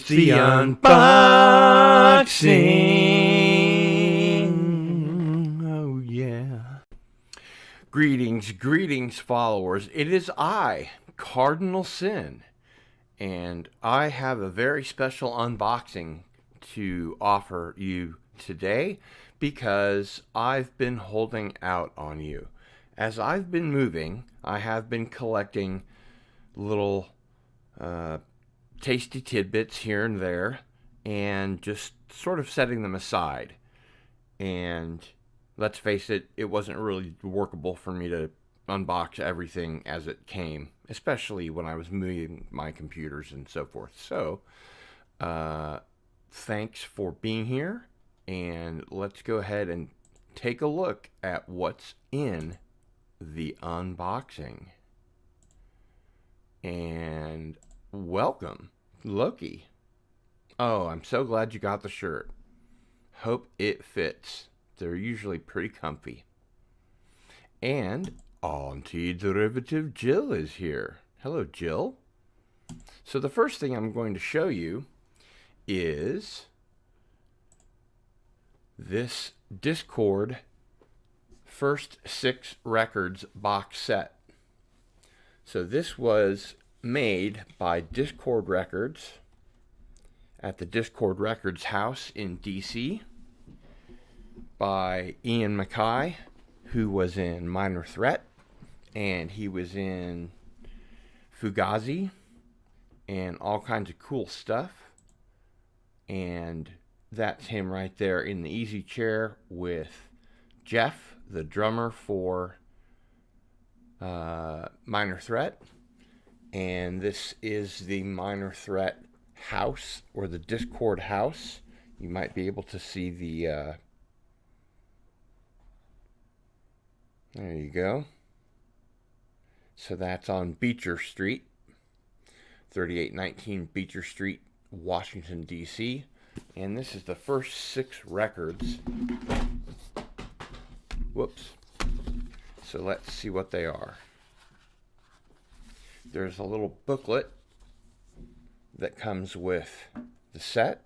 the unboxing. Oh, yeah. Greetings, followers. It is I, Cardinal Sin, and I have a very special unboxing to offer you today because I've been holding out on you. As I've been moving, I have been collecting little tasty tidbits here and there and just sort of setting them aside. And let's face it, it wasn't really workable for me to unbox everything as it came, especially when I was moving my computers and so forth. So, thanks for being here, and let's go ahead and take a look at what's in the unboxing. And welcome, Loki. Oh, I'm so glad you got the shirt. Hope it fits. They're usually pretty comfy. And anti-derivative Jill is here. Hello, Jill. So the first thing I'm going to show you is this Discord First 6 Records box set. So this was made by Discord Records at the Discord Records house in DC by Ian MacKaye, who was in Minor Threat, and he was in Fugazi and all kinds of cool stuff. And that's him right there in the easy chair with Jeff, the drummer for Minor Threat. And this is the Minor Threat house, or the Discord house. You might be able to see the there you go. So that's on Beecher Street, 3819 Beecher Street, Washington, D.C. And this is the first 6 records. Whoops. So let's see what they are. There's a little booklet that comes with the set.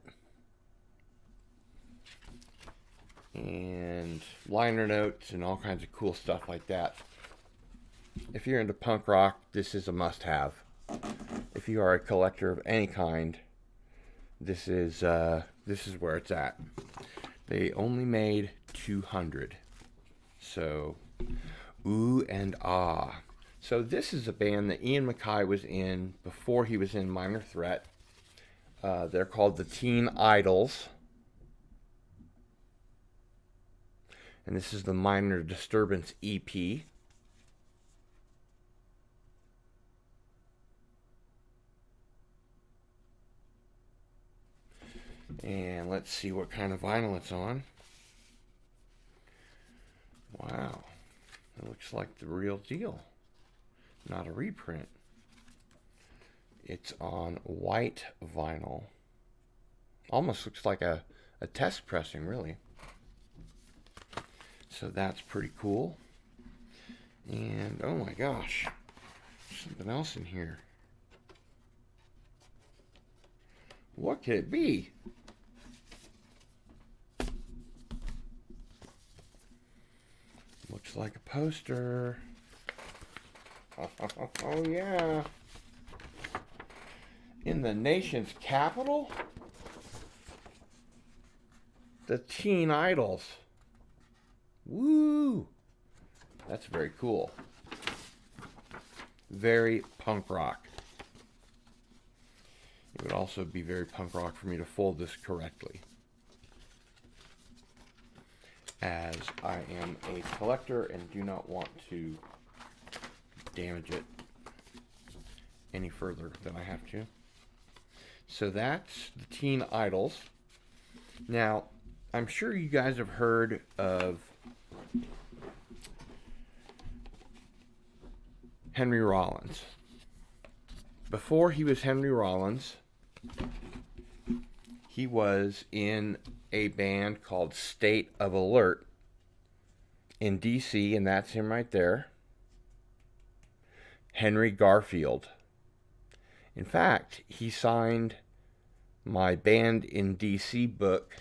And liner notes and all kinds of cool stuff like that. If you're into punk rock, this is a must-have. If you are a collector of any kind, this is where it's at. They only made 200. So, ooh and ah. So this is a band that Ian MacKaye was in before he was in Minor Threat. They're called the Teen Idols. And this is the Minor Disturbance EP. And let's see what kind of vinyl it's on. Wow. It looks like the real deal. Not a reprint. It's on white vinyl. Almost looks like a test pressing, really. So that's pretty cool. And oh my gosh, something else in here. What could it be? Looks like a poster. Oh yeah. In the nation's capital? The Teen Idols. Woo! That's very cool. Very punk rock. It would also be very punk rock for me to fold this correctly, as I am a collector and do not want to damage it any further than I have to. So that's the Teen Idols. Now, I'm sure you guys have heard of Henry Rollins. Before he was Henry Rollins, he was in a band called State of Alert in DC, and that's him right there. Henry Garfield. In fact, he signed my Band in DC book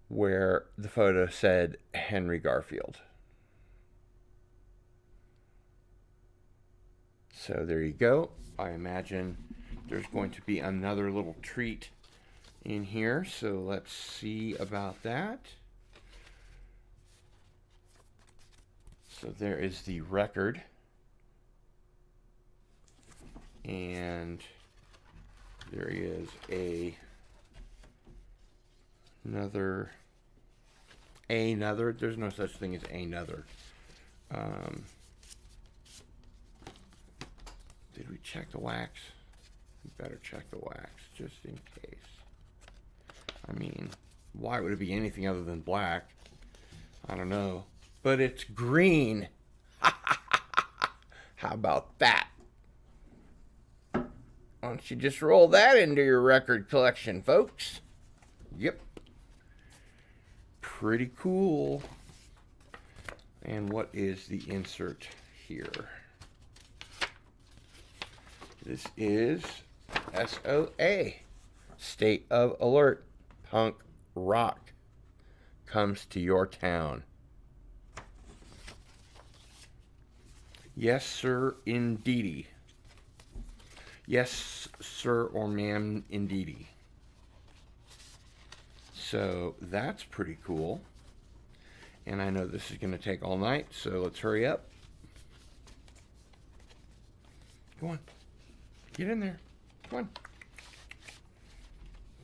where the photo said Henry Garfield. So there you go. I imagine there's going to be another little treat in here. So let's see about that. So there is the record. And there is another, there's no such thing as another. Did we check the wax? We better check the wax just in case. I mean, why would it be anything other than black? I don't know. But it's green. How about that? Why don't you just roll that into your record collection, folks? Yep. Pretty cool. And what is the insert here? This is SOA. State of Alert. Punk rock comes to your town. Yes, sir, indeedy. Yes, sir or ma'am, indeedy. So that's pretty cool. And I know this is going to take all night, so let's hurry up. Come on. Get in there. Come on.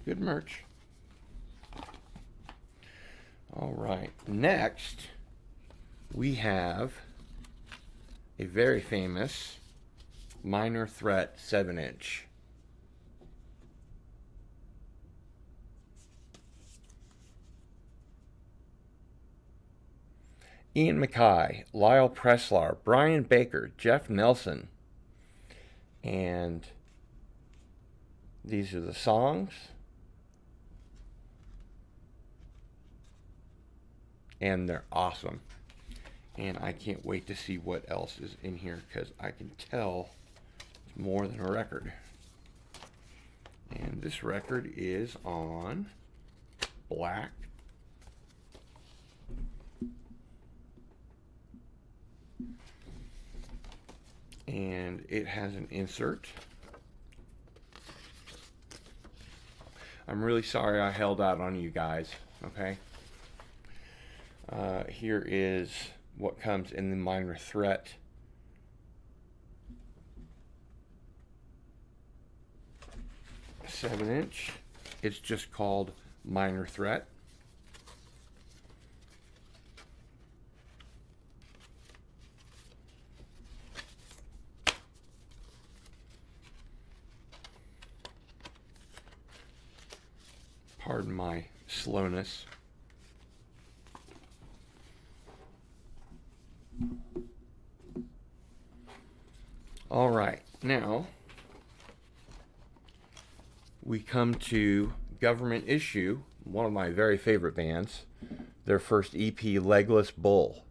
Good merch. All right. Next, we have a very famous Minor Threat 7-inch. Ian MacKaye, Lyle Preslar, Brian Baker, Jeff Nelson. And these are the songs. And they're awesome. And I can't wait to see what else is in here because I can tell it's more than a record. And this record is on black. And it has an insert. I'm really sorry I held out on you guys, okay? Here is what comes in the Minor Threat. Seven-inch. It's just called Minor Threat. Pardon my slowness. All right, now we come to Government Issue, one of my very favorite bands, their first EP, Legless Bull.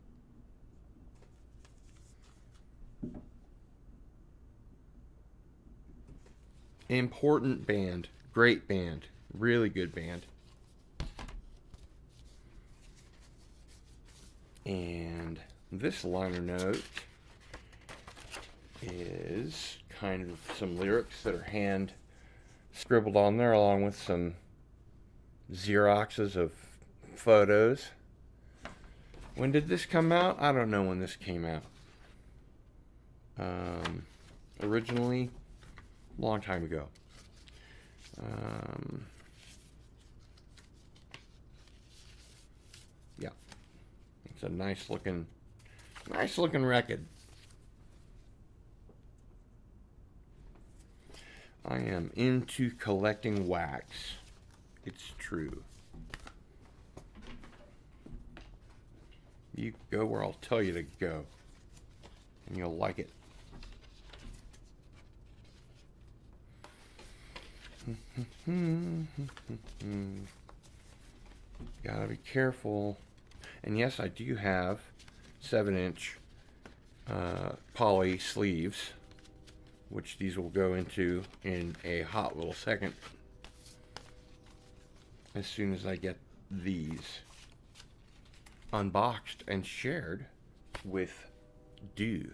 Important band, great band, really good band. And this liner note is kind of some lyrics that are hand scribbled on there along with some Xeroxes of photos. When did this come out? I don't know when this came out. Originally, a long time ago. Yeah, it's a nice looking record. I am into collecting wax. It's true. You go where I'll tell you to go, and you'll like it. Gotta be careful. And yes, I do have 7-inch poly sleeves which these will go into in a hot little second as soon as I get these unboxed and shared with you.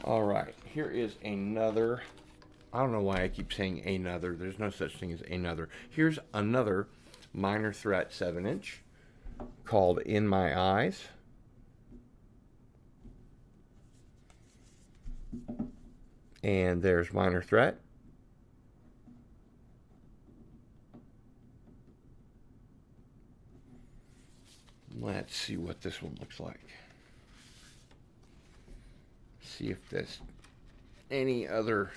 Alright, here is another. I don't know why I keep saying another. There's no such thing as another. Here's another Minor Threat 7-inch called In My Eyes. And there's Minor Threat. Let's see what this one looks like. See if there's any other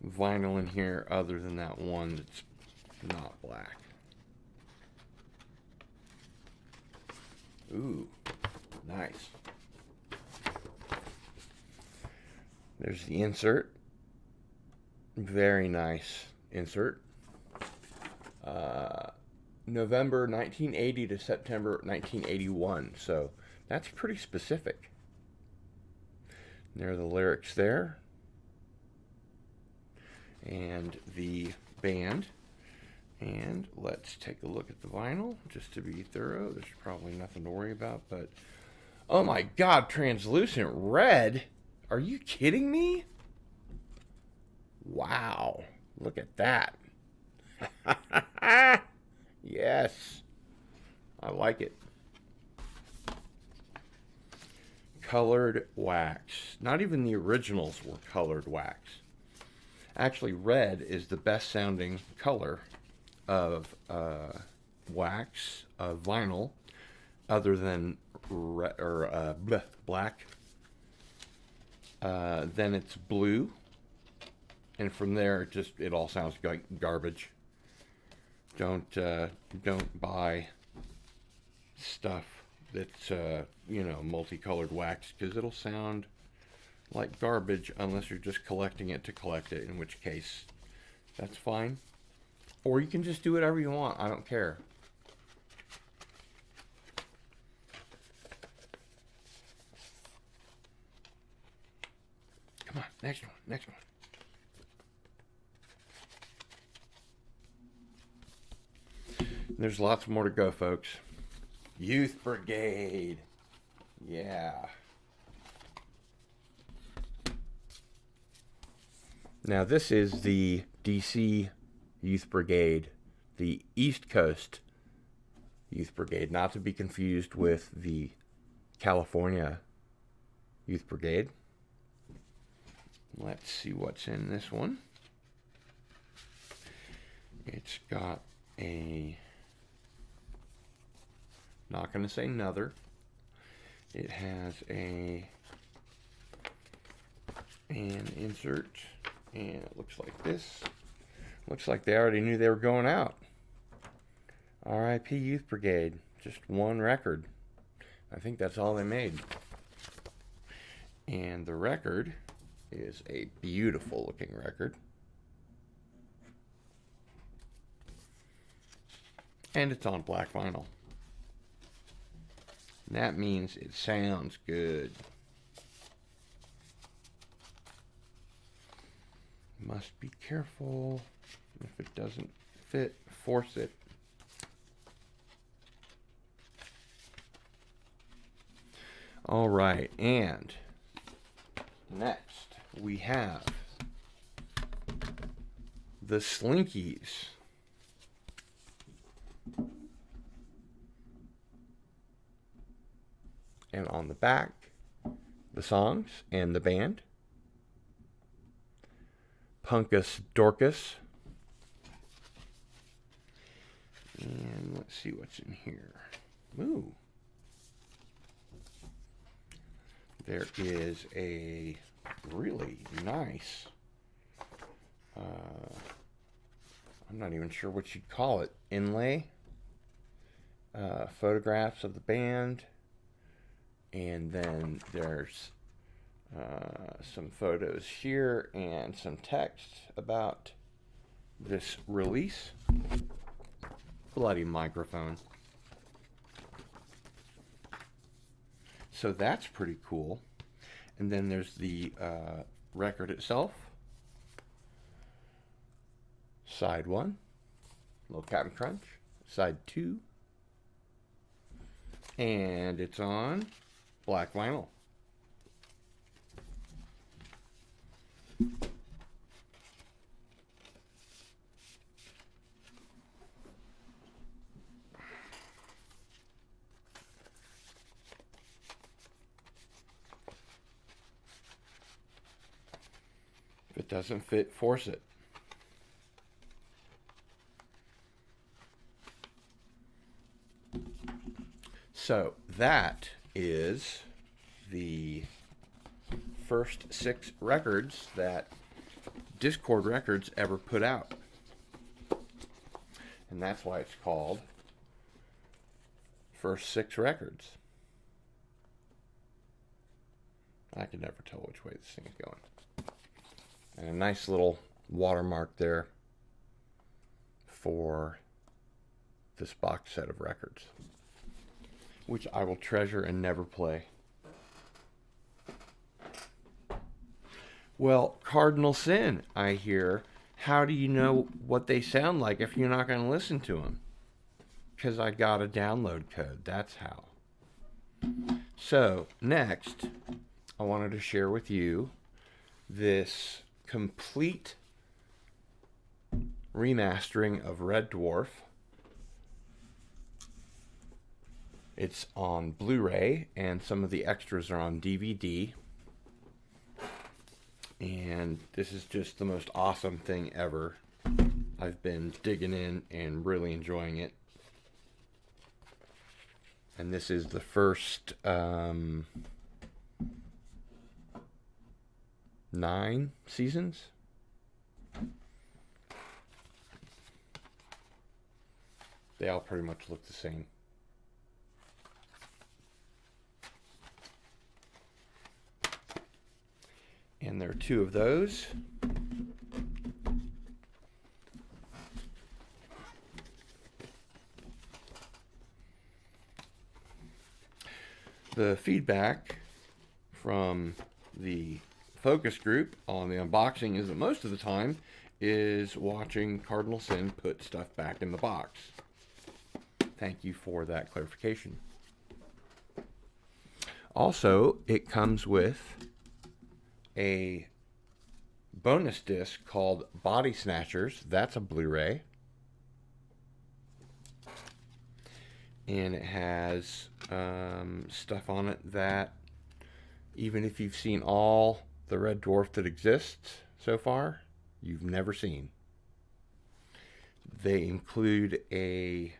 vinyl in here other than that one that's not black. Ooh, nice. There's the insert. Very nice insert. November 1980 to September 1981. So that's pretty specific. There are the lyrics there. And the band. And let's take a look at the vinyl just to be thorough. There's probably nothing to worry about, but oh my God, translucent red. Are you kidding me? Wow, look at that. Yes, I like it. Colored wax. Not even the originals were colored wax. Actually, red is the best sounding color of wax, of vinyl, other than black. Then it's blue, and from there it all sounds like garbage. Don't buy stuff that's multicolored wax, because it'll sound like garbage unless you're just collecting it to collect it, in which case that's fine. Or you can just do whatever you want. I don't care. Come on, next one, next one. There's lots more to go, folks. Youth Brigade. Yeah. Now this is the DC Youth Brigade, the East Coast Youth Brigade, not to be confused with the California Youth Brigade. Let's see what's in this one. It's got a, not going to say another. It has an insert, and it looks like this. Looks like they already knew they were going out. R.I.P. Youth Brigade. Just one record. I think that's all they made. And the record is a beautiful looking record. And it's on black vinyl. And that means it sounds good. Must be careful. If it doesn't fit, force it. All right, and next we have the Slinkies. And on the back, the songs and the band. Punkus Dorcas. And let's see what's in here. Ooh. There is a really nice, I'm not even sure what you'd call it, inlay. Photographs of the band. And then there's some photos here and some text about this release. Bloody microphone. So that's pretty cool. And then there's the record itself. Side 1, little Captain Crunch. Side 2, and it's on black vinyl. If it doesn't fit, force it. So that is the first 6 records that Dischord Records ever put out. And that's why it's called First 6 Records. I can never tell which way this thing is going. And a nice little watermark there for this box set of records, which I will treasure and never play. Well, Cardinal Sin, I hear. How do you know what they sound like if you're not going to listen to them? Because I got a download code. That's how. So, next, I wanted to share with you this complete remastering of Red Dwarf. It's on Blu-ray, and some of the extras are on DVD. And this is just the most awesome thing ever. I've been digging in and really enjoying it. And this is the first 9 seasons. They all pretty much look the same. And there are 2 of those. The feedback from the focus group on the unboxing is that most of the time is watching Cardinal Sin put stuff back in the box. Thank you for that clarification. Also, it comes with a bonus disc called Body Snatchers. That's a Blu-ray. And it has stuff on it that, even if you've seen all the Red Dwarf that exists so far, you've never seen. They include a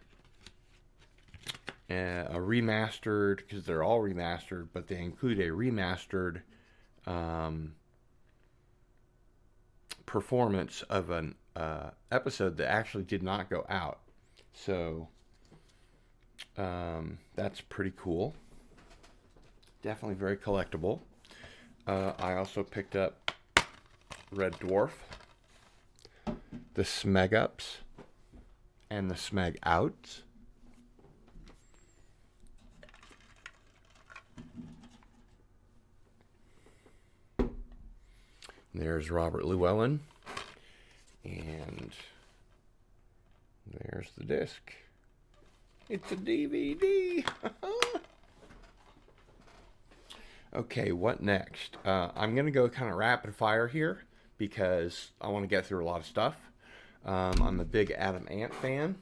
remastered, because they're all remastered, but they include a remastered performance of an episode that actually did not go out. So that's pretty cool. Definitely very collectible. I also picked up Red Dwarf, the Smeg Ups, and the Smeg Outs. There's Robert Llewellyn, and there's the disc. It's a DVD. Okay, what next? I'm going to go kind of rapid fire here because I want to get through a lot of stuff. I'm a big Adam Ant fan.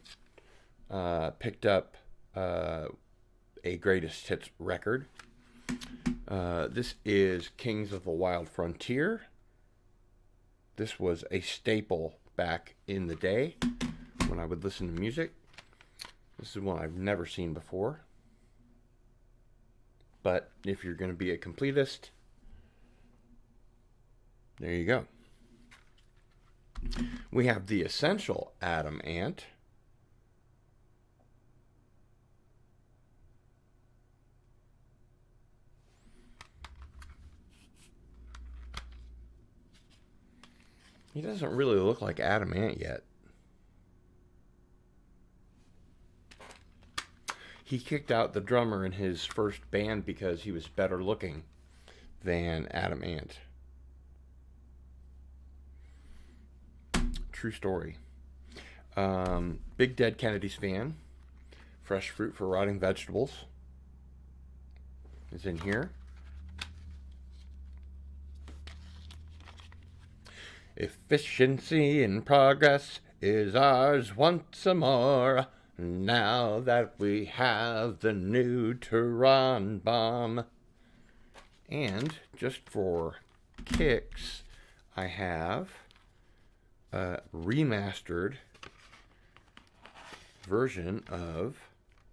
Picked up a Greatest Hits record. This is Kings of the Wild Frontier. This was a staple back in the day when I would listen to music. This is one I've never seen before. But if you're going to be a completist, there you go. We have the Essential Adam Ant. He doesn't really look like Adam Ant yet. He kicked out the drummer in his first band because he was better looking than Adam Ant. True story. Big Dead Kennedys fan. Fresh fruit for rotting vegetables is in here. Efficiency in progress is ours once more, now that we have the neutron bomb. And just for kicks, I have a remastered version of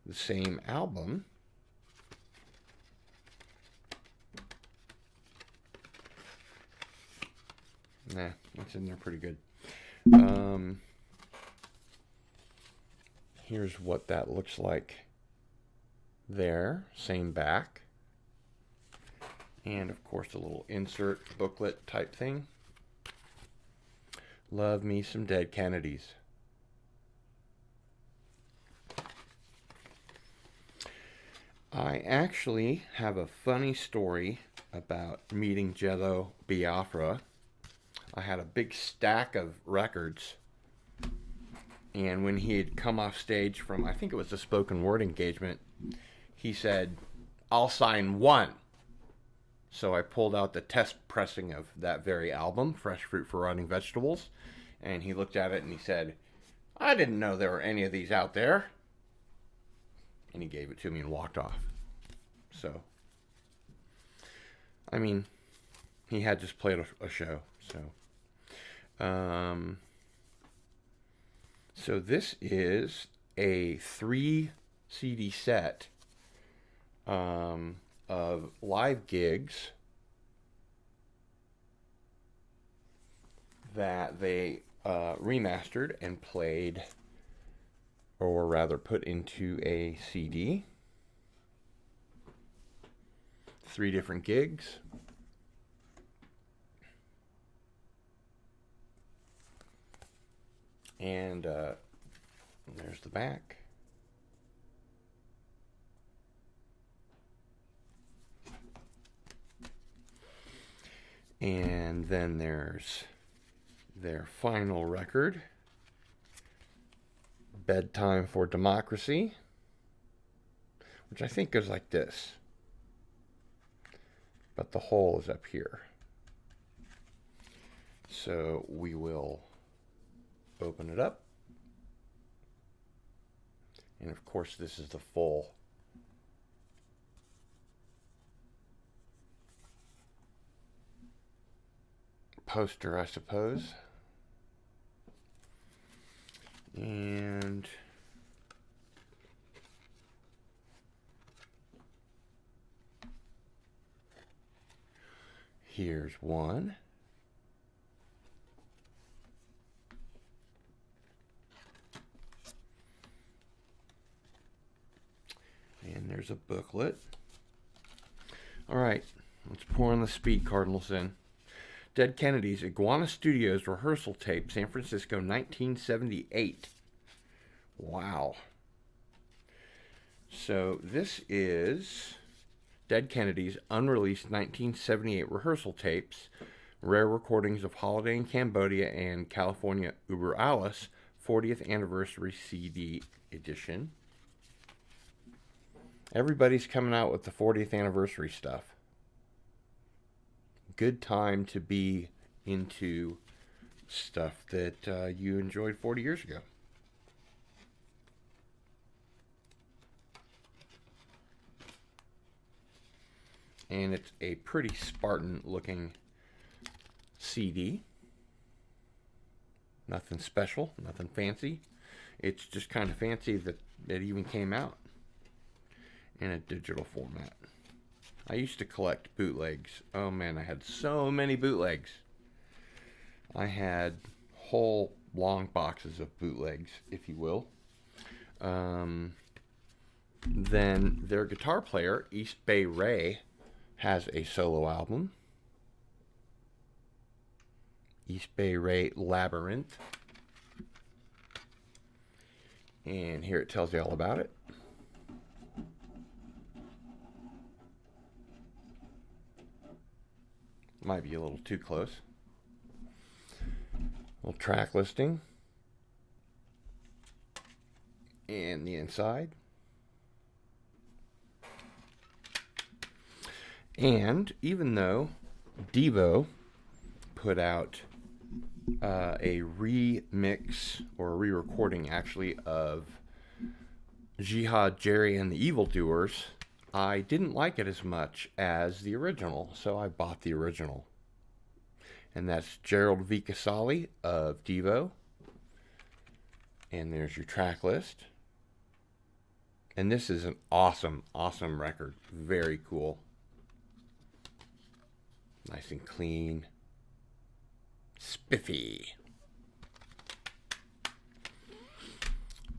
the same album. Nah, it's in there pretty good. Here's what that looks like there. Same back. And, of course, a little insert booklet type thing. Love me some Dead Kennedys. I actually have a funny story about meeting Jello Biafra. I had a big stack of records, and when he had come off stage from, I think it was a spoken word engagement, he said, "I'll sign one." So I pulled out the test pressing of that very album, Fresh Fruit for Rotting Vegetables, and he looked at it and he said, "I didn't know there were any of these out there." And he gave it to me and walked off. So, I mean, he had just played a show, so. So this is a 3 CD set of live gigs that they remastered and played, or rather put into a CD. 3 different gigs. And there's the back. And then there's their final record, Bedtime for Democracy, which I think goes like this. But the hole is up here. So we will open it up. And of course, this is the full poster, I suppose. And here's one. And there's a booklet. All right, let's pour on the speed, Cardinals in. Dead Kennedys, Iguana Studios rehearsal tape, San Francisco, 1978. Wow. So this is Dead Kennedys unreleased 1978 rehearsal tapes, rare recordings of Holiday in Cambodia and California Uber Alles 40th anniversary CD edition. Everybody's coming out with the 40th anniversary stuff. Good time to be into stuff that you enjoyed 40 years ago. And it's a pretty Spartan looking CD. Nothing special, nothing fancy. It's just kind of fancy that it even came out in a digital format. I used to collect bootlegs. Oh man, I had so many bootlegs. I had whole long boxes of bootlegs, if you will. Then their guitar player, East Bay Ray, has a solo album. East Bay Ray Labyrinth. And here it tells you all about it. Might be a little too close. Little track listing. And the inside. And even though Devo put out a remix, or a re-recording actually, of Jihad, Jerry and the Evildoers, I didn't like it as much as the original, so I bought the original. And that's Gerald V. Casale of Devo. And there's your track list. And this is an awesome, awesome record. Very cool. Nice and clean. Spiffy.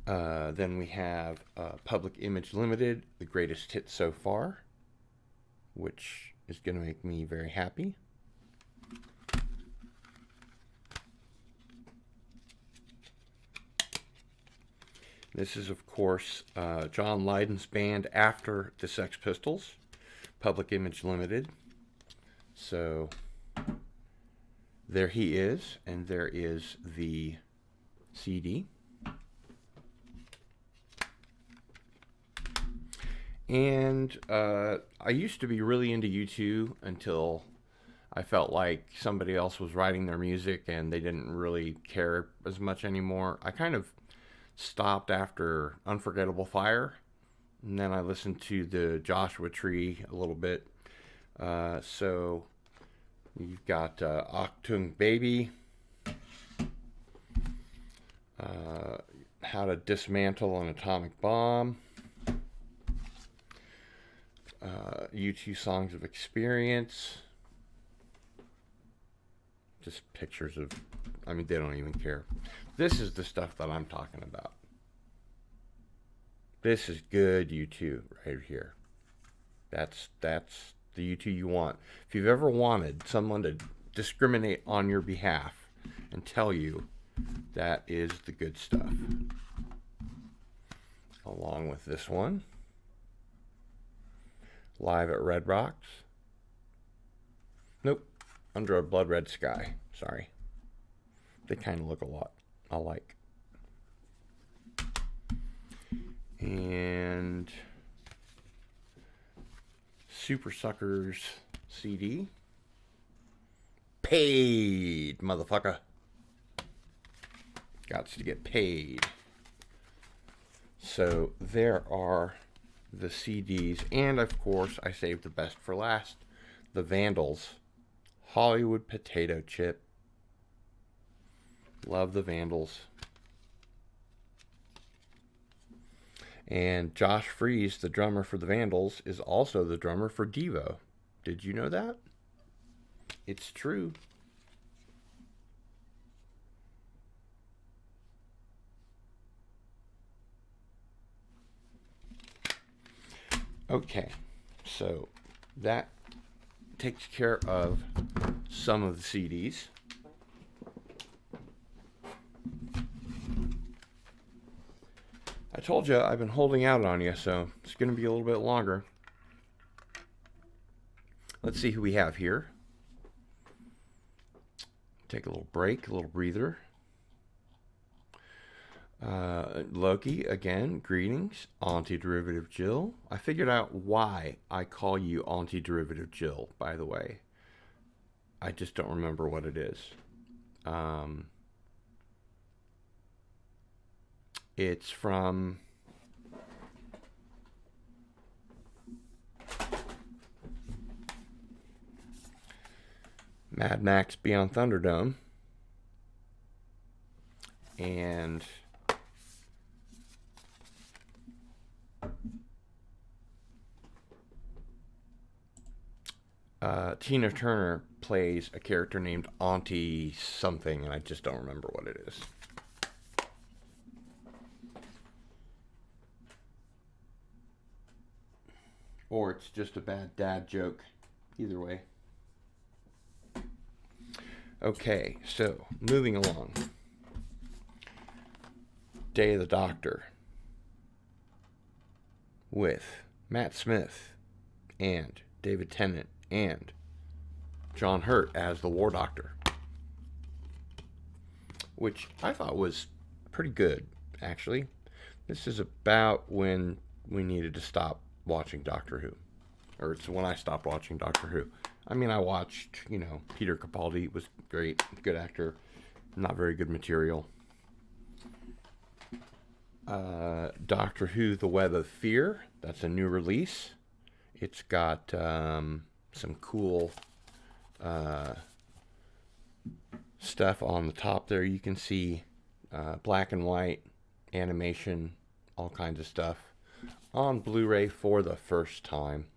Then we have Public Image Limited, the greatest hit so far, which is going to make me very happy. This is, of course, John Lydon's band after the Sex Pistols, Public Image Limited. So there he is, and there is the CD. And I used to be really into U2 until I felt like somebody else was writing their music and they didn't really care as much anymore. I kind of stopped after Unforgettable Fire, and then I listened to the Joshua Tree a little bit. So you've got Achtung Baby, How to Dismantle an Atomic Bomb, U2 Songs of Experience, just pictures of, I mean, they don't even care. This is the stuff that I'm talking about. This is good U2 right here. That's the U2 you want. If you've ever wanted someone to discriminate on your behalf and tell you, that is the good stuff. Along with this one, Live at Red Rocks. Nope, Under a Blood Red Sky. Sorry. They kind of look a lot alike. And Super Suckers CD. Paid, motherfucker. Got to get paid. So there are the CDs. And of course, I saved the best for last. The Vandals. Hollywood Potato Chip. Love the Vandals. And Josh Freese, the drummer for the Vandals, is also the drummer for Devo. Did you know that? It's true. Okay, so that takes care of some of the CDs. I told you I've been holding out on you, so it's going to be a little bit longer. Let's see who we have here. Take a little break, a little breather. Loki, again, greetings. Auntie-derivative Jill. I figured out why I call you Auntie-derivative Jill, by the way. I just don't remember what it is. It's from Mad Max Beyond Thunderdome. And Tina Turner plays a character named Auntie something, and I just don't remember what it is. Or it's just a bad dad joke. Either way. Okay, so moving along. Day of the Doctor with Matt Smith and David Tennant and John Hurt as the War Doctor, which I thought was pretty good, actually. This is about when we needed to stop watching Doctor Who. Or it's when I stopped watching Doctor Who. I mean, I watched, Peter Capaldi was great, good actor, not very good material. Doctor Who, The Web of Fear, that's a new release. It's got some cool stuff on the top there. You can see black and white animation, all kinds of stuff on Blu-ray for the first time.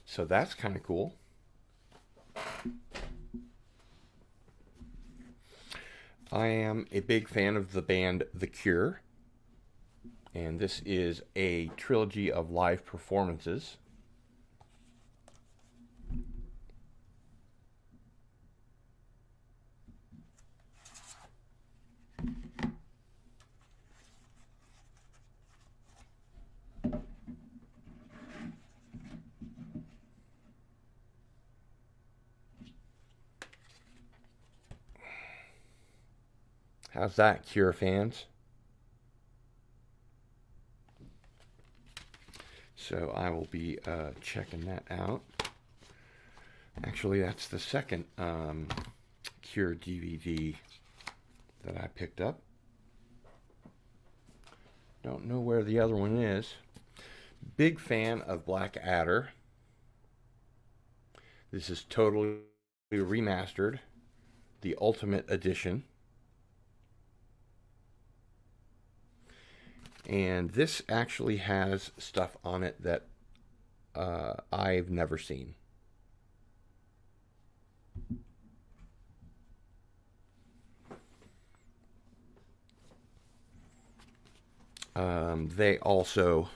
So that's kind of cool. I am a big fan of the band The Cure, and this is a trilogy of live performances. How's that, Cure fans? So I will be checking that out. Actually, that's the second Cure DVD that I picked up. Don't know where the other one is. Big fan of Black Adder. This is totally remastered, the Ultimate Edition. And this actually has stuff on it that I've never seen. They also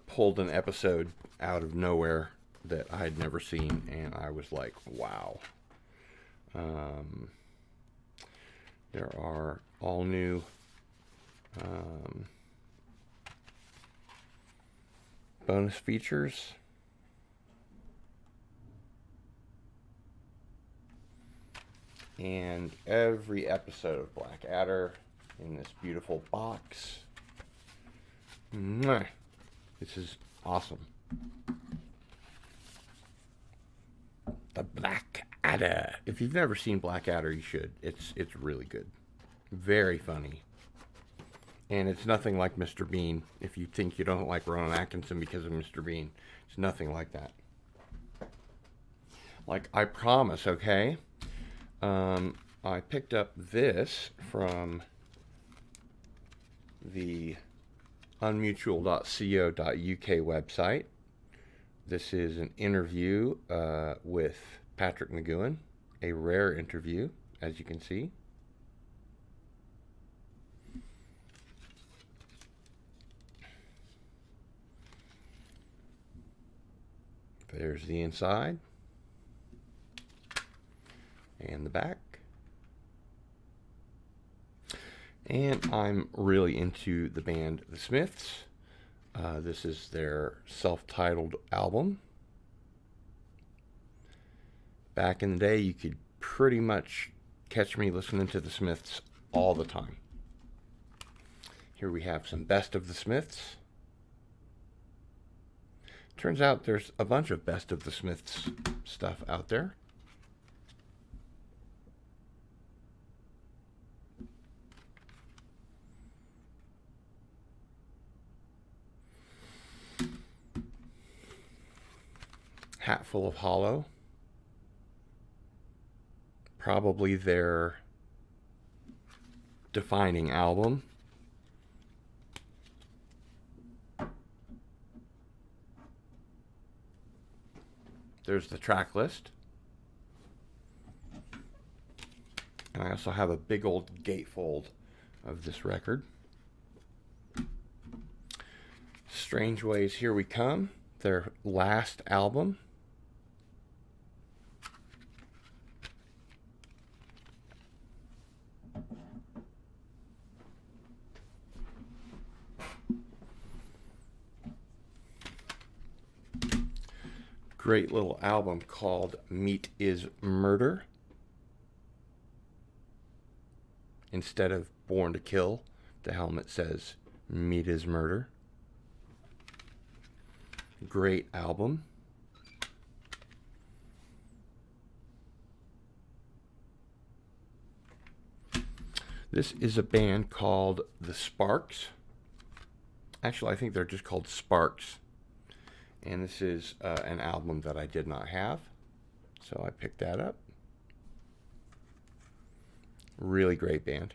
pulled an episode out of nowhere that I had never seen, and I was like, wow. There are all new bonus features. And every episode of Black Adder in this beautiful box. Mwah. This is awesome. The Black Adder. If you've never seen Black Adder, you should. It's really good. Very funny. And it's nothing like Mr. Bean. If you think you don't like Rowan Atkinson because of Mr. Bean, it's nothing like that. Like, I promise, okay? I picked up this from the unmutual.co.uk website. This is an interview with Patrick McGowan, a rare interview, as you can see. There's the inside and the back. And I'm really into the band The Smiths. This is their self-titled album. Back in the day, you could pretty much catch me listening to The Smiths all the time. Here we have some Best of the Smiths. Turns out there's a bunch of Best of the Smiths stuff out there. Hatful of Hollow. Probably their defining album. There's the track list. And I also have a big old gatefold of this record. Strange Ways, Here We Come, their last album. Great little album called Meat is Murder. Instead of Born to Kill, the helmet says Meat is Murder. Great album. This is a band called The Sparks. Actually, I think they're just called Sparks. And this is an album that I did not have, so I picked that up. Really great band.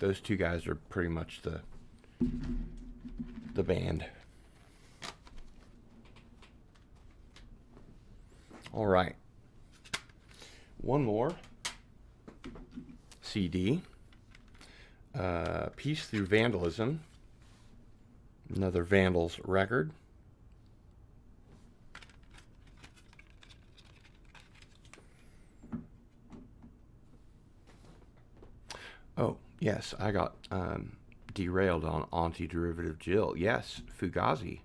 Those two guys are pretty much the band. All right. One more CD. Peace Through Vandalism. Another Vandals record. Oh, yes, I got derailed on Antiderivative Jill. Yes, Fugazi.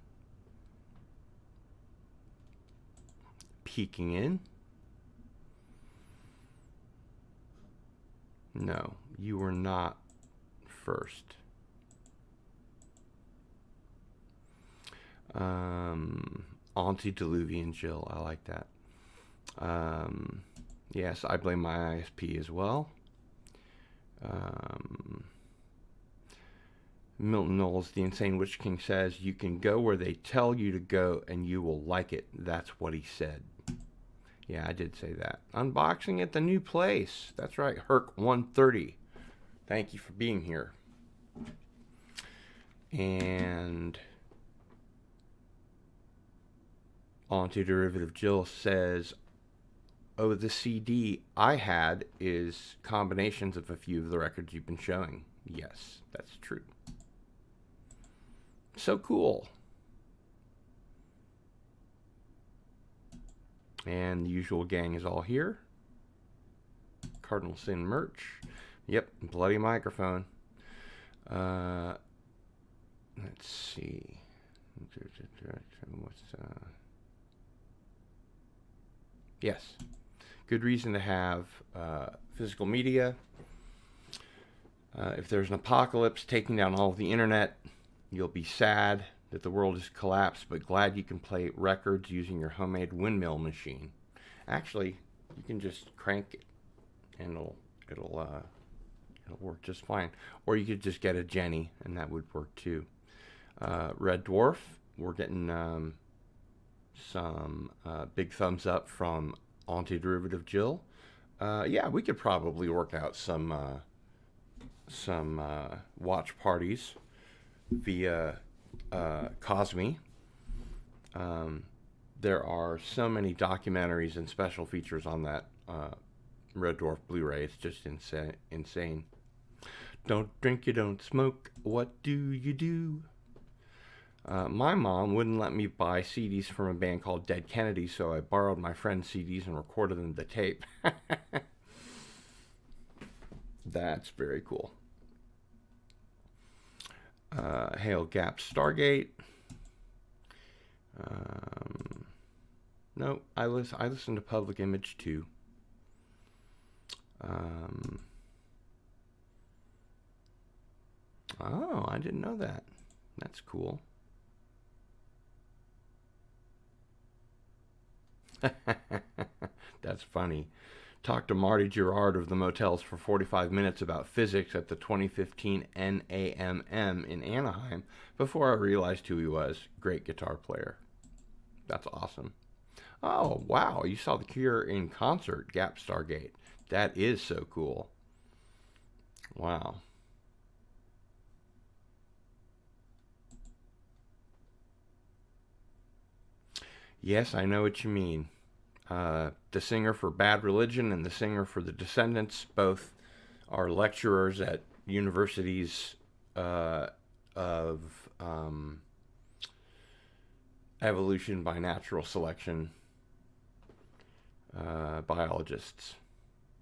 Peeking in. No, you were not first. Antediluvian Jill, I like that. Yes, I blame my ISP as well. Milton Knowles, the Insane Witch King, says, you can go where they tell you to go and you will like it. That's what he said. Yeah, I did say that. Unboxing at the new place. That's right, Herc 130. Thank you for being here. And Antiderivative Jill says, oh, the CD I had is combinations of a few of the records you've been showing. Yes, that's true. So cool. And the usual gang is all here. Cardinal Sin merch. Yep, bloody microphone. Let's see. Yes. Good reason to have physical media. If there's an apocalypse taking down all of the internet, you'll be sad that the world has collapsed, but glad you can play records using your homemade windmill machine. Actually, you can just crank it, and it'll work just fine. Or you could just get a Jenny, and that would work too. Red Dwarf, we're getting some big thumbs up from Antiderivative Jill. Yeah, we could probably work out some watch parties via Cosme. There are so many documentaries and special features on that Red Dwarf Blu-ray. It's just insane. Don't drink, you don't smoke. What do you do? My mom wouldn't let me buy CDs from a band called Dead Kennedy, so I borrowed my friend's CDs and recorded them to tape. That's very cool. Hail Gap Stargate. No, I listen to Public Image too. Oh, I didn't know that. That's cool. That's funny. Talked to Marty Gerard of the Motels for 45 minutes about physics at the 2015 NAMM in Anaheim before I realized who he was. Great guitar player. That's awesome. Oh, wow. You saw The Cure in concert, Gap Stargate. That is so cool. Wow. Yes, I know what you mean. The singer for Bad Religion and the singer for The Descendants both are lecturers at universities of evolution by natural selection biologists.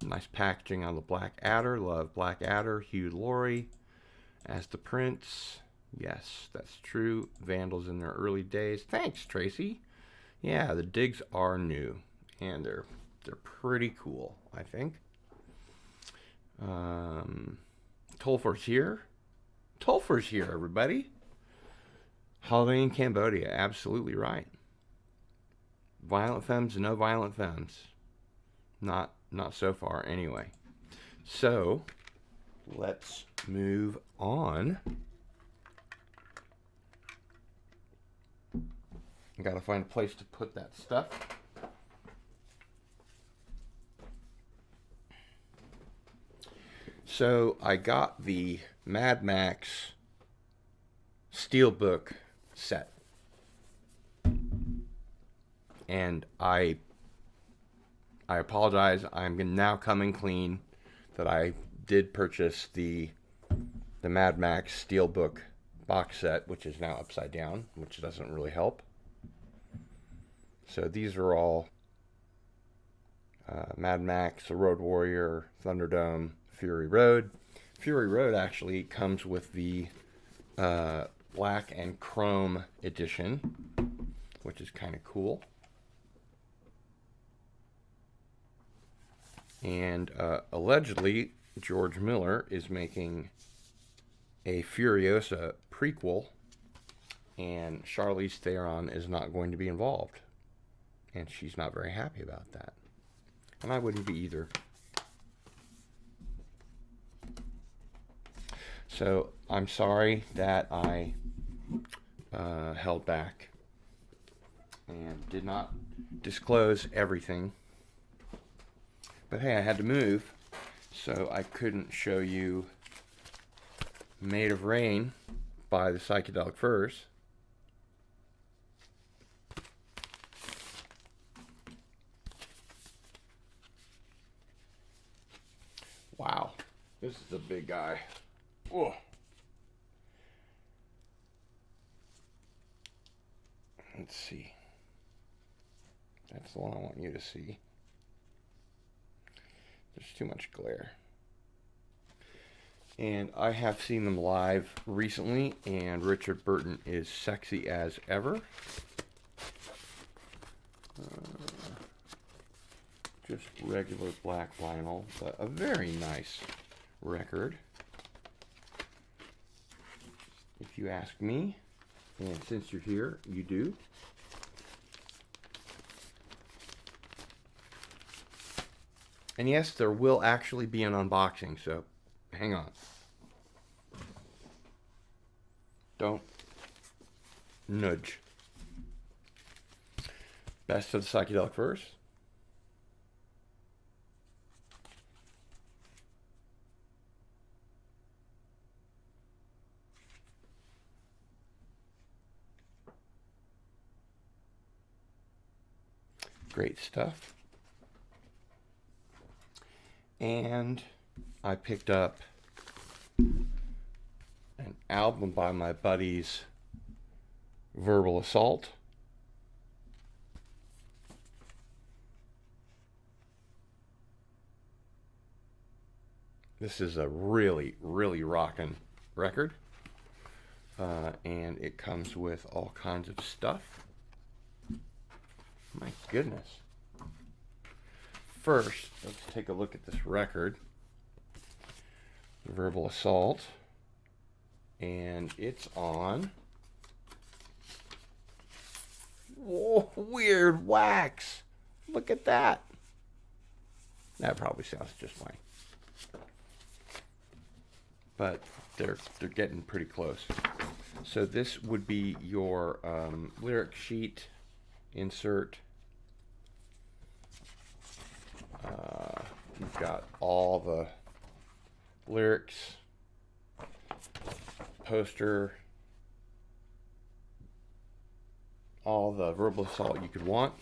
Nice packaging on the Black Adder. Love Black Adder. Hugh Laurie. as the prints. Yes, that's true. Vandals in their early days. Thanks, Tracy. Yeah, the digs are new, and they're pretty cool, I think. Tolfer's here. Tolfer's here, everybody. Holiday in Cambodia, absolutely right. Violent Femmes, no Violent Femmes. Not so far, anyway. So, let's move on. I gotta find a place to put that stuff. So I got the Mad Max Steelbook set. And I apologize. I'm now coming clean that I did purchase the Mad Max Steelbook box set, which is now upside down, which doesn't really help. So these are all Mad Max, The Road Warrior, Thunderdome, Fury Road. Fury Road actually comes with the black and chrome edition, which is kind of cool. And allegedly, George Miller is making a Furiosa prequel, and Charlize Theron is not going to be involved. And she's not very happy about that. And I wouldn't be either. So I'm sorry that I held back and did not disclose everything. But hey, I had to move, so I couldn't show you Made of Rain by the Psychedelic Furs. Wow, this is a big guy. Whoa. Let's see. That's the one I want you to see. There's too much glare. And I have seen them live recently, and Richard Burton is sexy as ever. Just regular black vinyl, but a very nice record, if you ask me. And since you're here, you do. And yes, there will actually be an unboxing, so hang on. Don't nudge. Best of the Psychedelic Furs. Great stuff. And I picked up an album by my buddies, Verbal Assault. This is a really, really rockin' record. And it comes with all kinds of stuff. My goodness. First, let's take a look at this record, Verbal Assault, and it's on Weird Wax. Look at that. That probably sounds just fine, but they're getting pretty close. So this would be your lyric sheet insert. You've got all the lyrics, poster, all the Verbal Assault you could want.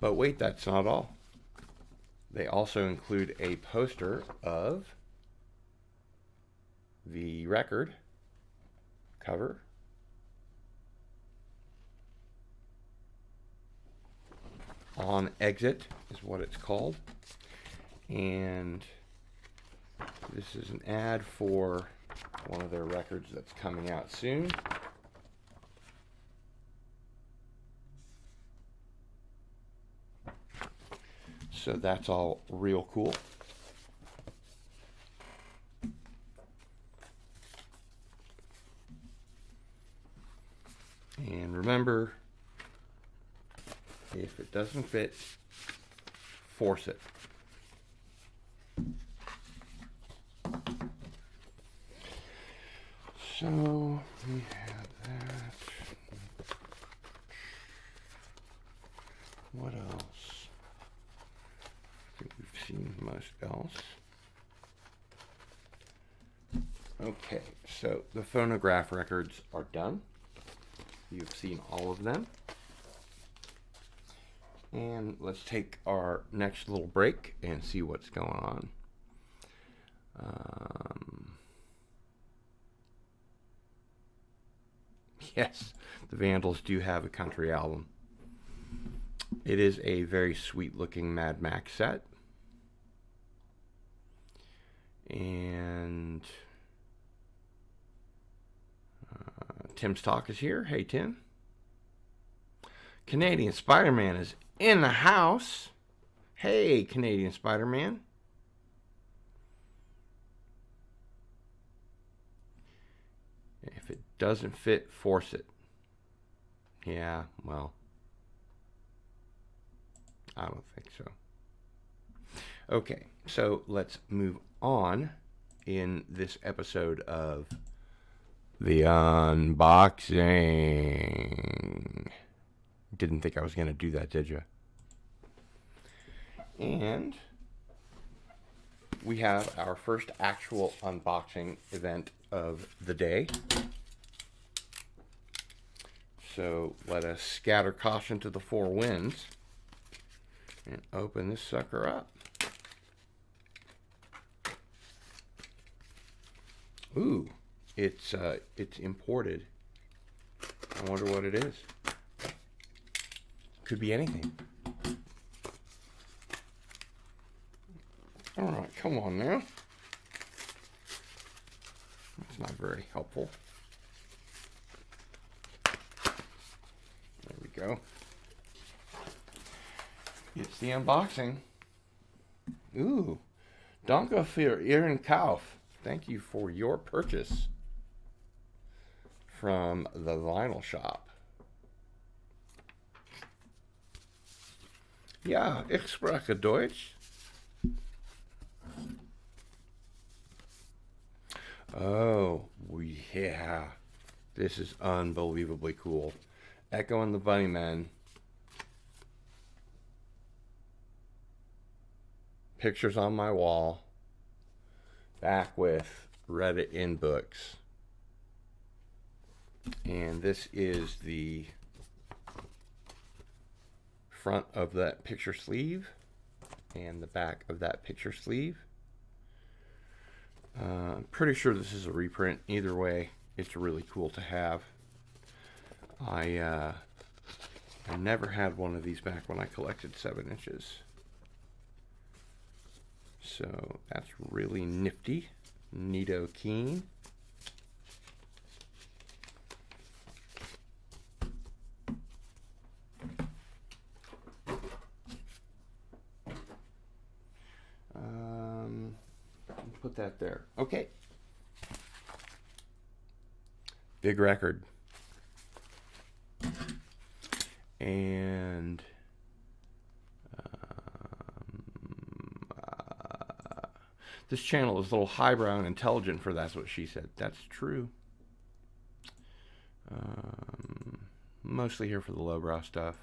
But wait, that's not all. They also include a poster of the record cover. On Exit is what it's called. And This is an ad for one of their records that's coming out soon. So that's all real cool. And remember, if it doesn't fit, force it. So we have that. What else? I think we've seen most else. Okay, so the phonograph records are done. You've seen all of them. And let's take our next little break and see what's going on. Yes, the Vandals do have a country album. It is a very sweet looking Mad Max set. And Tim's Talk is here. Hey, Tim. Canadian Spider-Man is in the house. Hey, Canadian Spider-Man. If it doesn't fit, force it. Yeah, well, I don't think so. Okay, so let's move on in this episode of the unboxing. Didn't think I was going to do that, did you? And we have our first actual unboxing event of the day. So let us scatter caution to the four winds and open this sucker up. Ooh, it's imported. I wonder what it is. Could be anything. All right, come on now. That's not very helpful. There we go. It's the unboxing. Ooh, danke für Ihren Kauf. Thank you for your purchase from the vinyl shop. Ja, ich spreche Deutsch. Oh, yeah. This is unbelievably cool. Echo and the Bunnymen. Pictures on my wall. Back with Reddit in books. And this is the front of that picture sleeve and the back of that picture sleeve. I'm pretty sure this is a reprint. Either way, it's really cool to have. I never had one of these back when I collected 7 inches. So that's really nifty. Neato keen. Put that there. Okay. Big record. And this channel is a little highbrow and intelligent for That's What She Said. That's true. Mostly here for the lowbrow stuff.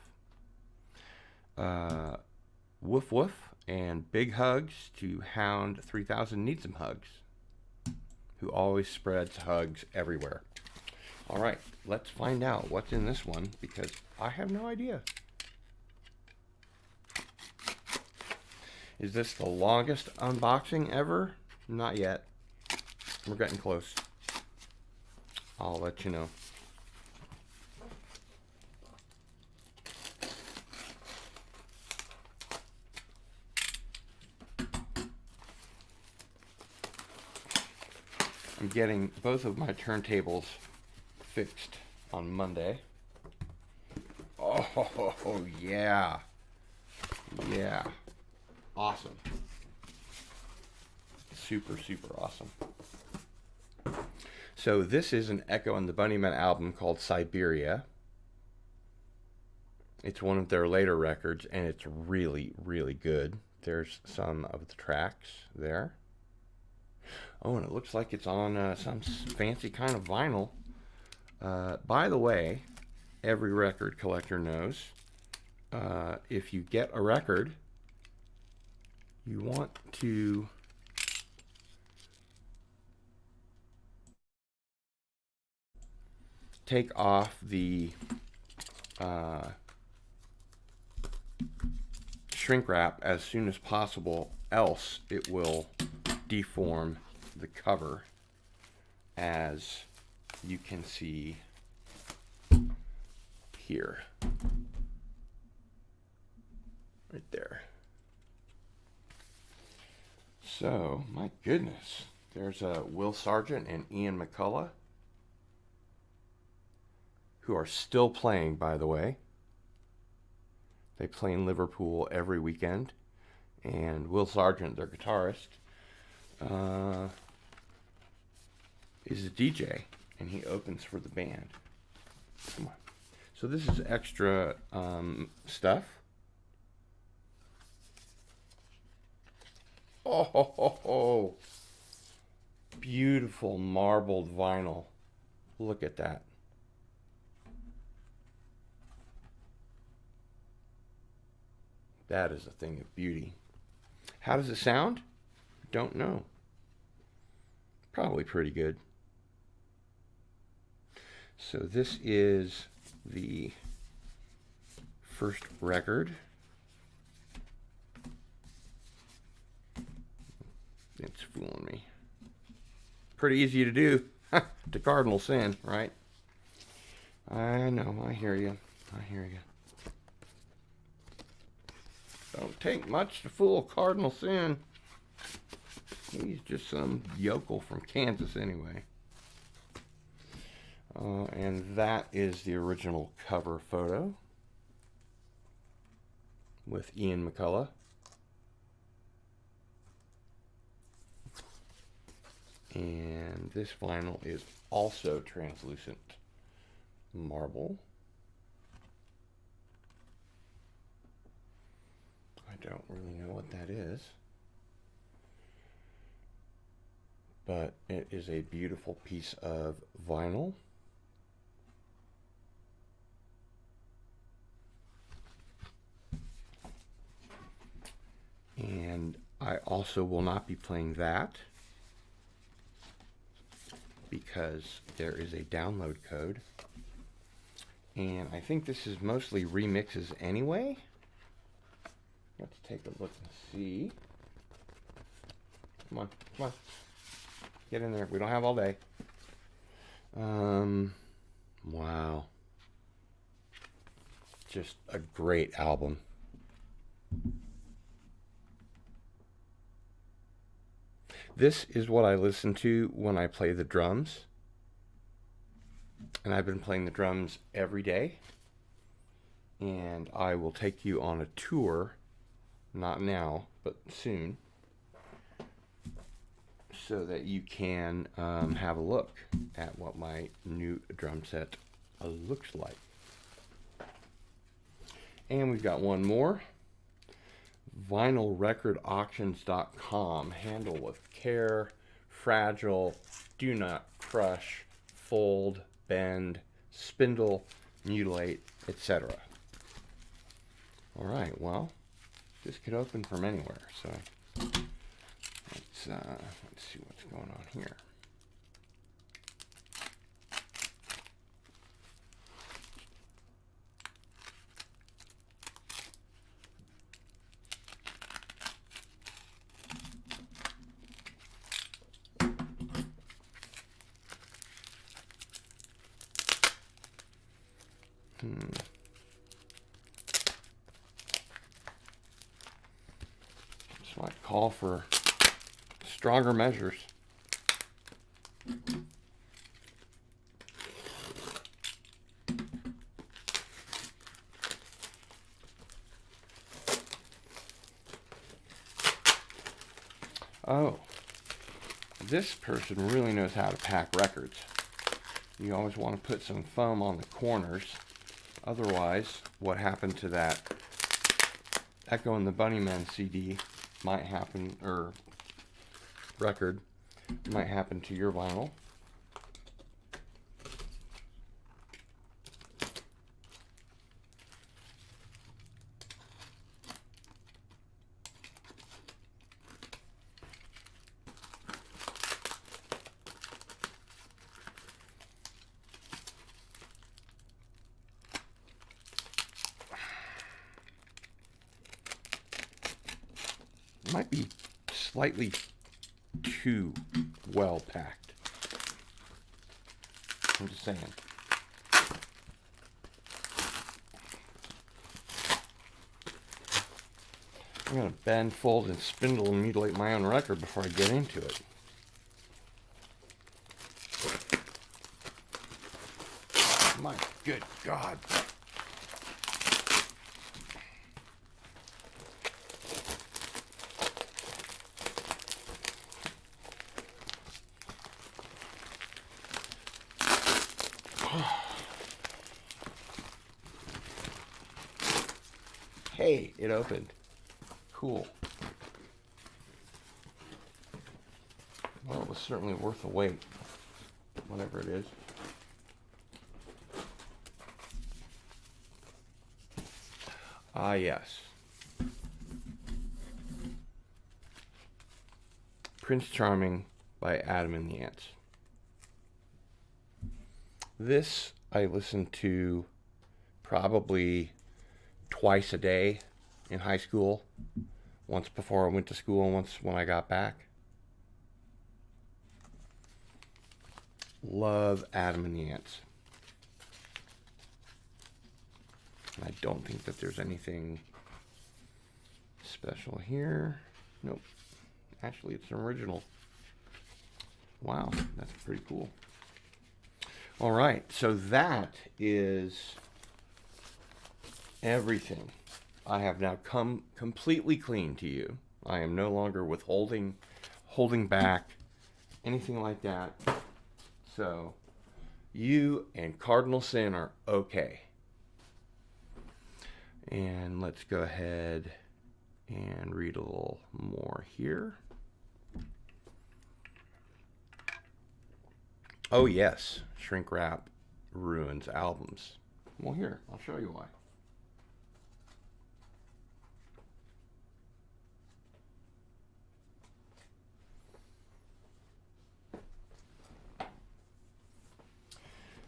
Woof woof. And big hugs to Hound 3000 Needs Some Hugs, who always spreads hugs everywhere. All right, let's find out what's in this one, because I have no idea. Is this the longest unboxing ever? Not yet. We're getting close. I'll let you know. I'm getting both of my turntables fixed on Monday. Oh, yeah. Yeah. Awesome. Super, super awesome. So this is an Echo and the Bunnymen album called Siberia. It's one of their later records, and it's really, really good. There's some of the tracks there. Oh, and it looks like it's on some fancy kind of vinyl. By the way, every record collector knows, if you get a record, you want to take off the shrink wrap as soon as possible, else it will deform the cover, as you can see here, right there. So, my goodness, there's Will Sargent and Ian McCullough, who are still playing, by the way. They play in Liverpool every weekend. And Will Sargent, their guitarist, is a DJ, and he opens for the band. Come on. So this is extra stuff. Oh, beautiful marbled vinyl. Look at that. That is a thing of beauty. How does it sound? Don't know. Probably pretty good. So this is the first record. It's fooling me. Pretty easy to do. To Cardinal sin, right? I know, I hear you. I hear you. Don't take much to fool Cardinal sin. He's just some yokel from Kansas anyway. And that is the original cover photo with Ian McCullough. And this vinyl is also translucent marble. I don't really know what that is, but it is a beautiful piece of vinyl. And I also will not be playing that because there is a download code. And I think this is mostly remixes anyway. Let's take a look and see. Come on, come on. Get in there. We don't have all day. Wow. Just a great album. This is what I listen to when I play the drums. And I've been playing the drums every day. And I will take you on a tour, not now, but soon, so that you can have a look at what my new drum set looks like. And we've got one more. VinylRecordAuctions.com. Handle with care, fragile, do not crush, fold, bend, spindle, mutilate, etc. Alright, well, this could open from anywhere, so let's see what's going on here. This might call for stronger measures. Oh, this person really knows how to pack records. You always want to put some foam on the corners. Otherwise, what happened to that Echo and the Bunnymen CD might happen, or record, might happen to your vinyl. Might be slightly too well packed. I'm just saying. I'm going to bend, fold, and spindle and mutilate my own record before I get into it. My good God. Hey, it opened. Cool. Well, it was certainly worth the wait. Whatever it is. Ah, yes. Prince Charming by Adam and the Ants. This I listened to probably twice a day in high school. Once before I went to school and once when I got back. Love Adam and the Ants. And I don't think that there's anything special here. Nope. Actually, it's an original. Wow, that's pretty cool. All right, so that is everything. I have now come completely clean to you. I am no longer holding back, anything like that. So, you and Cardinal Sin are okay. And let's go ahead and read a little more here. Oh yes, shrink wrap ruins albums. Well, here, I'll show you why.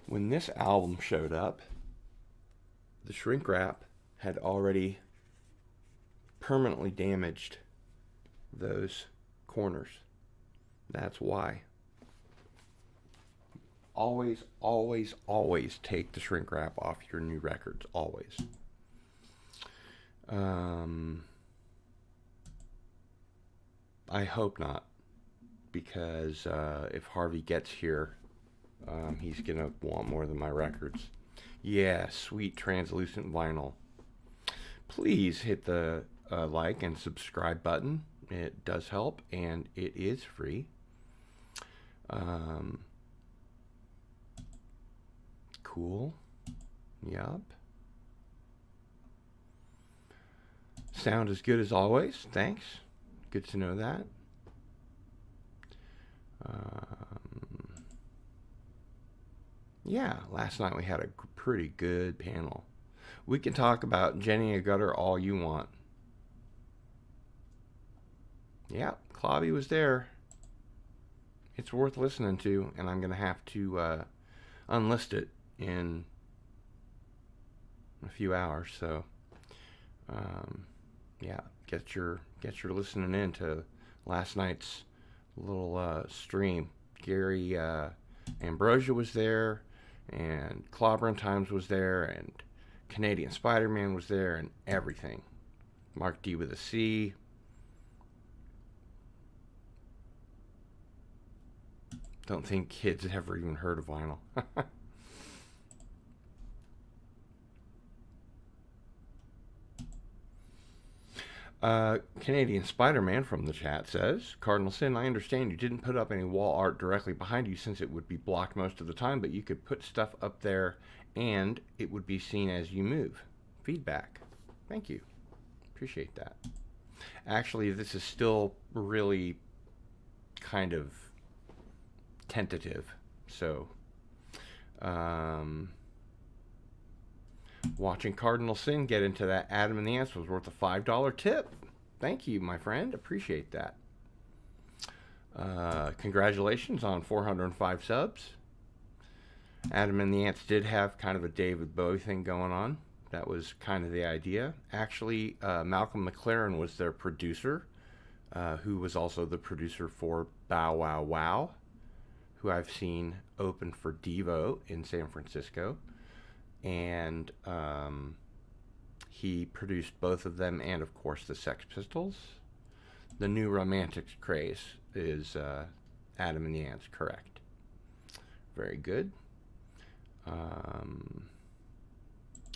When this album showed up, the shrink wrap had already permanently damaged those corners. That's why. Always, always, always take the shrink wrap off your new records. Always. I hope not, because if Harvey gets here, he's going to want more than my records. Yeah, sweet translucent vinyl. Please hit the like and subscribe button. It does help, and it is free. Cool. Yup. Sound as good as always. Thanks. Good to know that. Yeah, last night we had a pretty good panel. We can talk about Jenny Agutter all you want. Yeah, Clobby was there. It's worth listening to, and I'm going to have to unlist it in a few hours. So, yeah, get your listening in to last night's little stream. Gary Ambrosia was there, and Clobbering Times was there, and Canadian Spider-Man was there, and everything. Mark D with a C. Don't think kids have ever even heard of vinyl. Canadian Spider-Man from the chat says, Cardinal Sin, I understand you didn't put up any wall art directly behind you since it would be blocked most of the time, but you could put stuff up there and it would be seen as you move. Feedback. Thank you. Appreciate that. Actually, this is still really kind of tentative. So, watching Cardinal Sin get into that Adam and the Ants was worth a $5 tip. Thank you, my friend. Appreciate that. Congratulations on 405 subs. Adam and the Ants did have kind of a David Bowie thing going on. That was kind of the idea. Actually, Malcolm McLaren was their producer, who was also the producer for Bow Wow Wow, who I've seen open for Devo in San Francisco. And he produced both of them and, of course, the Sex Pistols. The new romantic craze is Adam and the Ants, correct. Very good.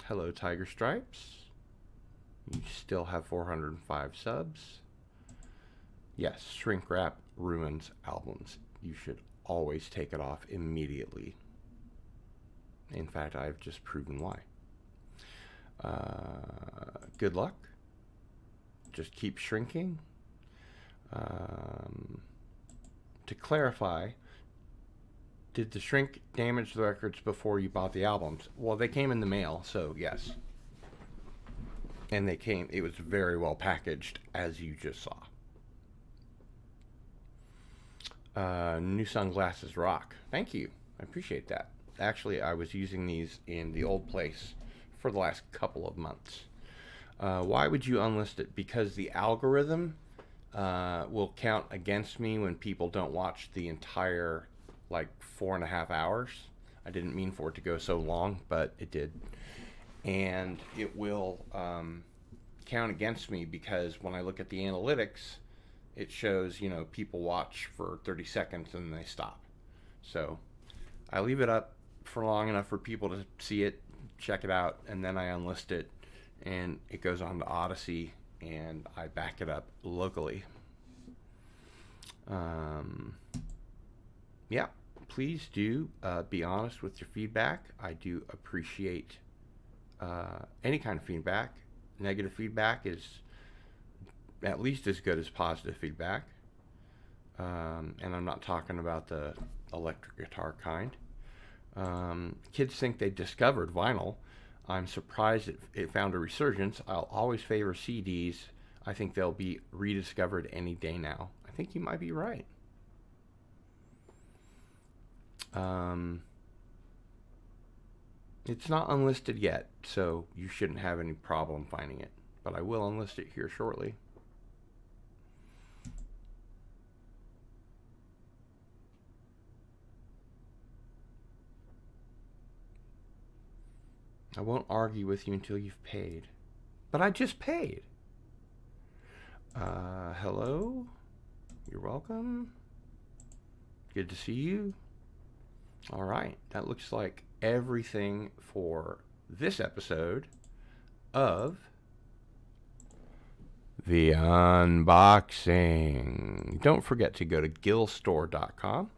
Hello, Tiger Stripes. You still have 405 subs. Yes, shrink wrap ruins albums. You should always take it off immediately. In fact, I've just proven why. Good luck. Just keep shrinking. To clarify, did the shrink damage the records before you bought the albums? Well, they came in the mail, so yes. And it was very well packaged, as you just saw. New sunglasses rock. Thank you. I appreciate that. Actually, I was using these in the old place for the last couple of months. Why would you unlist it? Because the algorithm will count against me when people don't watch the entire 4.5 hours. I didn't mean for it to go so long, but it did. And it will count against me because when I look at the analytics, it shows, people watch for 30 seconds and they stop. So I leave it up for long enough for people to see it, check it out, and then I unlist it, and it goes on to Odyssey, and I back it up locally. Yeah, please do be honest with your feedback. I do appreciate any kind of feedback. Negative feedback is at least as good as positive feedback. And I'm not talking about the electric guitar kind. Kids think they discovered vinyl. I'm surprised it found a resurgence. I'll always favor CDs. I think they'll be rediscovered any day now. I think you might be right. It's not unlisted yet, so you shouldn't have any problem finding it. But I will unlist it here shortly. I won't argue with you until you've paid. But I just paid. Hello? You're welcome. Good to see you. All right. That looks like everything for this episode of the unboxing. Don't forget to go to gillstore.com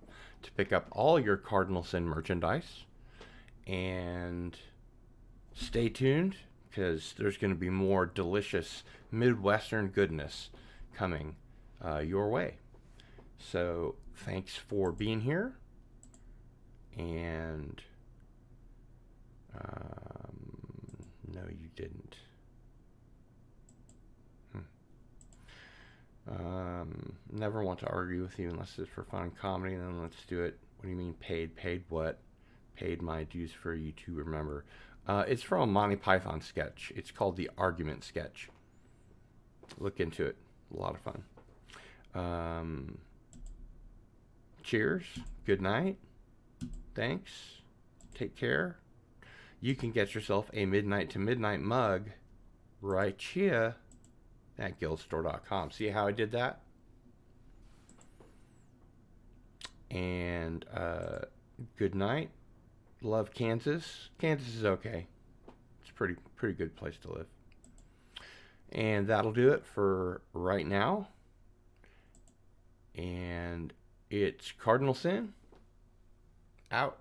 to pick up all your Cardinal Sin merchandise. And stay tuned, because there's going to be more delicious Midwestern goodness coming your way. So thanks for being here. And no, you didn't. Never want to argue with you unless it's for fun and comedy. Then let's do it. What do you mean paid? Paid what? Paid my dues for you to remember. It's from a Monty Python sketch. It's called The Argument Sketch. Look into it. A lot of fun. Cheers. Good night. Thanks. Take care. You can get yourself a Midnight to Midnight mug right here at guildstore.com. See how I did that? And good night. Love Kansas. Kansas is okay. It's a pretty good place to live. And that'll do it for right now. And it's Cardinal Sin out.